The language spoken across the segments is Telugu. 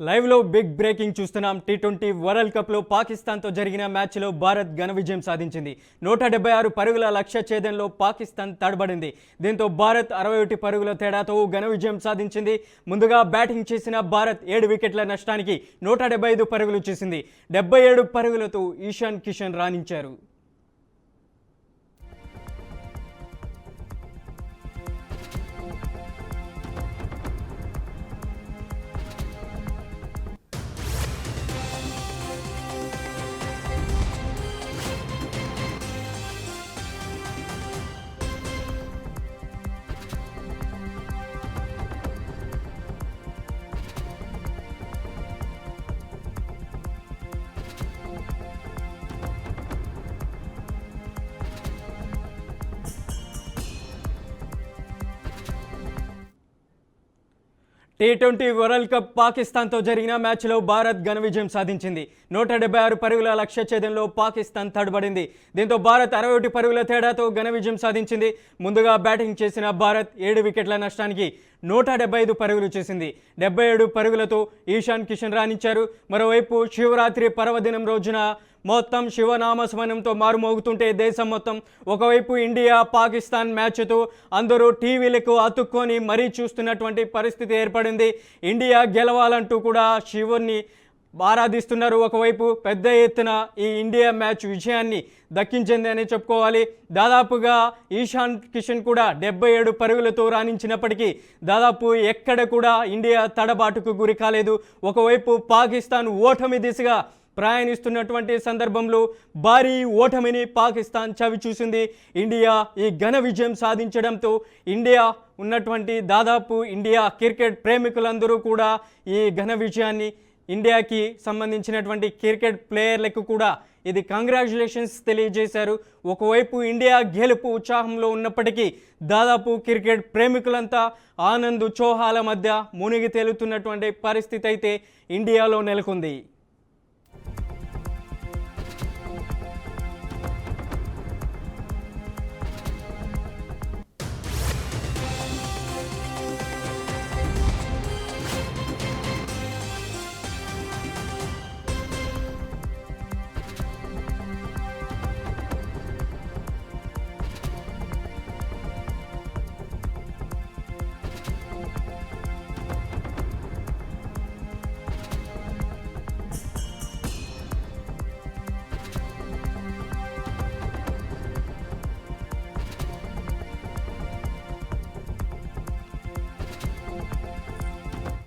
లైవ్ లో బిగ్ బ్రేకింగ్ చూస్తున్నాం. టీ20 వరల్డ్ కప్ లో పాకిస్తాన్ తో జరిగిన మ్యాచ్ లో భారత్ ఘన విజయం సాధించింది. 176 పరుగుల లక్ష్య ఛేదనలో పాకిస్తాన్ తడబడింది. దీంతో భారత్ 61 పరుగుల తేడాతో ఘన విజయం సాధించింది. ముందుగా బ్యాటింగ్ చేసిన భారత్ 7 వికెట్ల నష్టానికి 175 పరుగులు చేసింది. 77 పరుగులతో ఈశాన్ కిషన్ రాణించారు. టీ20 వరల్డ్ కప్ పాకిస్తాన్తో జరిగిన మ్యాచ్లో భారత్ ఘన విజయం సాధించింది. 176 పరుగుల లక్ష్య ఛేదనలో పాకిస్తాన్ తడబడింది. దీంతో భారత్ 61 పరుగుల తేడాతో ఘన విజయం సాధించింది. ముందుగా బ్యాటింగ్ చేసిన భారత్ 7 వికెట్ల నష్టానికి 175 పరుగులు చేసింది. 77 పరుగులతో ఈశాన్ కిషన్ రాణించారు. మరోవైపు శివరాత్రి పర్వదినం రోజున మొత్తం శివనామస్మరణంతో మారుమోగుతుంటే దేశం మొత్తం ఒకవైపు ఇండియా పాకిస్తాన్ మ్యాచ్తో అందరూ టీవీలకు అతుక్కొని మరీ చూస్తున్నటువంటి పరిస్థితి ఏర్పడింది. ఇండియా గెలవాలంటూ కూడా శివుణ్ణి ఆరాధిస్తున్నారు. ఒకవైపు పెద్ద ఎత్తున ఈ ఇండియా మ్యాచ్ విజయాన్ని దక్కించింది అని చెప్పుకోవాలి. దాదాపుగా ఈశాన్ కిషన్ కూడా 77 పరుగులతో రాణించినప్పటికీ దాదాపు ఎక్కడ కూడా ఇండియా తడబాటుకు గురి కాలేదు. ఒకవైపు పాకిస్తాన్ ఓటమి దిశగా ప్రయాణిస్తున్నటువంటి సందర్భంలో భారీ ఓటమిని పాకిస్తాన్ చవి చూసింది. ఇండియా ఈ ఘన విజయం సాధించడంతో ఇండియా ఉన్నటువంటి దాదాపు ఇండియా క్రికెట్ ప్రేమికులందరూ కూడా ఈ ఘన విజయాన్ని ఇండియాకి సంబంధించినటువంటి క్రికెట్ ప్లేయర్లకు కూడా ఇది కంగ్రాచ్యులేషన్స్ తెలియజేశారు. ఒకవైపు ఇండియా గెలుపు ఉత్సాహంలో ఉన్నప్పటికీ దాదాపు క్రికెట్ ప్రేమికులంతా ఆనంద్ చోహాల మధ్య మునిగి తేలుతున్నటువంటి పరిస్థితి అయితే ఇండియాలో నెలకొంది.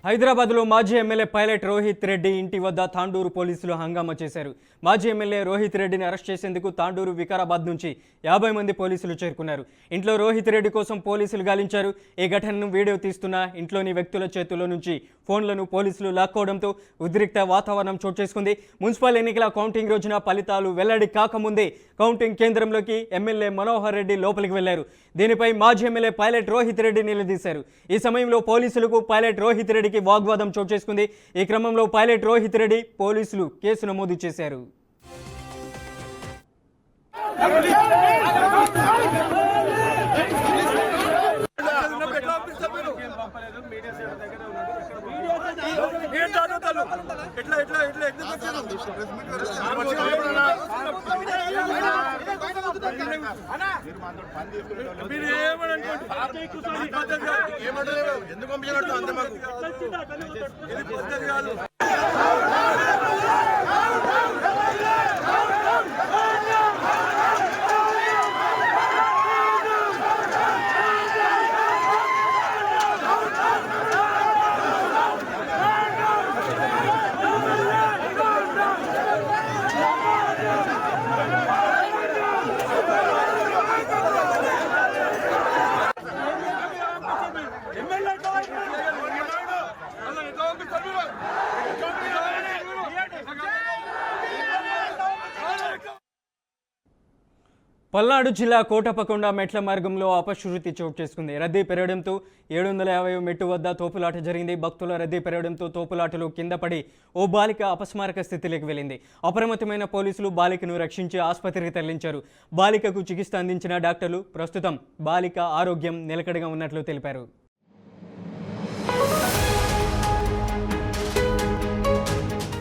హైదరాబాద్లో మాజీ ఎమ్మెల్యే పైలట్ రోహిత్ రెడ్డి ఇంటి వద్ద తాండూరు పోలీసులు హంగామా చేశారు. మాజీ ఎమ్మెల్యే రోహిత్ రెడ్డిని అరెస్ట్ చేసేందుకు తాండూరు వికారాబాద్ నుంచి 50 మంది పోలీసులు చేరుకున్నారు. ఇంట్లో రోహిత్ రెడ్డి కోసం పోలీసులు గాలించారు. ఈ ఘటనను వీడియో తీస్తున్న ఇంట్లోని వ్యక్తుల చేతుల్లో నుంచి ఫోన్లను పోలీసులు లాక్కోవడంతో ఉద్రిక్త వాతావరణం చోటు చేసుకుంది. మున్సిపల్ ఎన్నికల కౌంటింగ్ రోజున ఫలితాలు వెల్లడి కాకముందే కౌంటింగ్ కేంద్రంలోకి ఎమ్మెల్యే మనోహర్ రెడ్డి లోపలికి వెళ్లారు. దీనిపై మాజీ ఎమ్మెల్యే పైలట్ రోహిత్ రెడ్డి నిలదీశారు. ఈ సమయంలో పోలీసులకు పైలట్ రోహిత్ రెడ్డికి వాగ్వాదం చోటు చేసుకుంది. ఈ క్రమంలో పైలట్ రోహిత్ రెడ్డి పోలీసులు కేసు నమోదు చేశారు. ఎందుకు పంపించినట్టు అంతే మాకు ఇది పద్ధతి కాదు. పల్నాడు జిల్లా కోటపకొండ మెట్ల మార్గంలో అపశృతి చోటు చేసుకుంది. రద్దీ పెరగడంతో 750 మెట్టు వద్ద తోపులాట జరిగింది. భక్తుల రద్దీ పెరగడంతో తోపులాటలు కింద పడి ఓ బాలిక అపస్మారక స్థితిలోకి వెళ్ళింది. అప్రమత్తమైన పోలీసులు బాలికను రక్షించి ఆసుపత్రికి తరలించారు. బాలికకు చికిత్స అందించిన డాక్టర్లు ప్రస్తుతం బాలిక ఆరోగ్యం నిలకడగా ఉన్నట్లు తెలిపారు.